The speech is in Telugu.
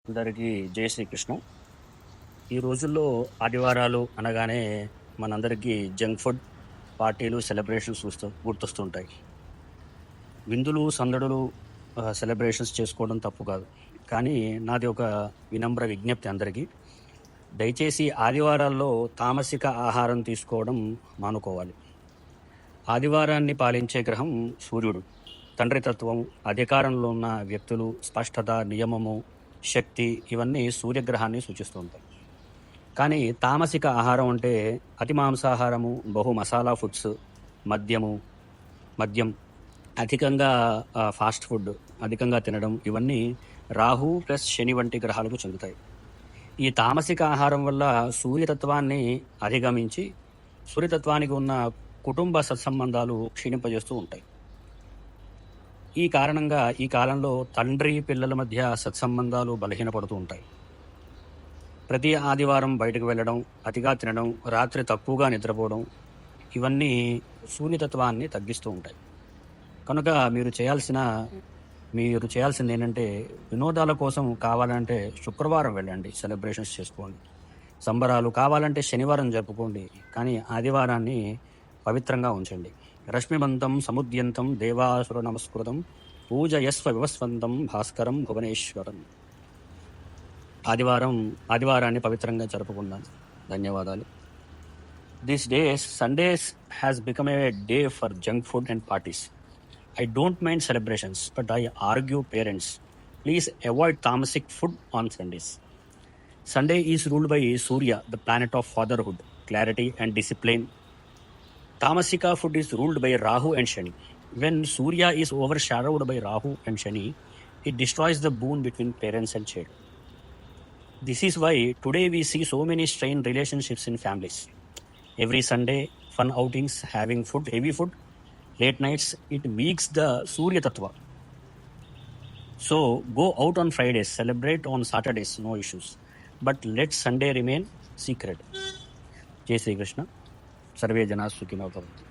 అందరికీ జై శ్రీకృష్ణ. ఈ రోజుల్లో ఆదివారాలు అనగానే మనందరికీ జంక్ ఫుడ్, పార్టీలు, సెలబ్రేషన్స్ గుర్తొస్తుంటాయి. విందులు, సందడులు, సెలబ్రేషన్స్ చేసుకోవడం తప్పు కాదు. కానీ నాది ఒక వినమ్ర విజ్ఞప్తి అందరికీ. దయచేసి ఆదివారాల్లో తామసిక ఆహారం తీసుకోవడం మానుకోవాలి. ఆదివారాన్ని పాలించే గ్రహం సూర్యుడు. తండ్రి తత్వం, అధికారంలో ఉన్న వ్యక్తులు, స్పష్టత, నియమము, శక్తి ఇవన్నీ సూర్యగ్రహాన్ని సూచిస్తూ ఉంటాయి. కానీ తామసిక ఆహారం అంటే అతి మాంసాహారము, బహు మసాలా ఫుడ్స్, మద్యం, అధికంగా ఫాస్ట్ ఫుడ్ అధికంగా తినడం, ఇవన్నీ రాహు ప్లస్ శని వంటి గ్రహాలకు చెందుతాయి. ఈ తామసిక ఆహారం వల్ల సూర్యతత్వాన్ని అధిగమించి సూర్యతత్వానికి ఉన్న కుటుంబ సత్సంబంధాలు క్షీణింపజేస్తూ ఉంటాయి. ఈ కారణంగా ఈ కాలంలో తండ్రి పిల్లల మధ్య సత్సంబంధాలు బలహీనపడుతూ ఉంటాయి. ప్రతి ఆదివారం బయటకు వెళ్ళడం, అతిగా తినడం, రాత్రి తక్కువగా నిద్రపోవడం, ఇవన్నీ సూర్యతత్వాన్ని తగ్గిస్తూ ఉంటాయి. కనుక మీరు చేయాల్సింది ఏంటంటే, వినోదాల కోసం కావాలంటే శుక్రవారం వెళ్ళండి, సెలబ్రేషన్స్ చేసుకోండి. సంబరాలు కావాలంటే శనివారం జరుపుకోండి, కానీ ఆదివారాన్ని పవిత్రంగా ఉంచండి. రశ్మిబంతం సముద్యంతం దేవాసుర నమస్కృతం పూజయస్వ వివస్వంతం భాస్కరం భువనేశ్వరం. ఆదివారాన్ని పవిత్రంగా జరుపుకుందాం. ధన్యవాదాలు. These days, Sundays has become a day for junk food and parties. I don't mind celebrations, but I argue parents, please avoid tamasic food on Sundays. Sunday is ruled by Surya, the planet of fatherhood, clarity and discipline. Tamasika food is ruled by Rahu and Shani. When Surya is overshadowed by Rahu and Shani, it destroys the bond between parents and child. This is why today we see so many strained relationships in families. Every Sunday, fun outings, having food, heavy food, late nights, it weaks the Surya Tattva. So go out on Fridays, celebrate on Saturdays, no issues. But let Sunday remain secret. Jai Sri Krishna. Sarve Jana Sukhino Bhavantu.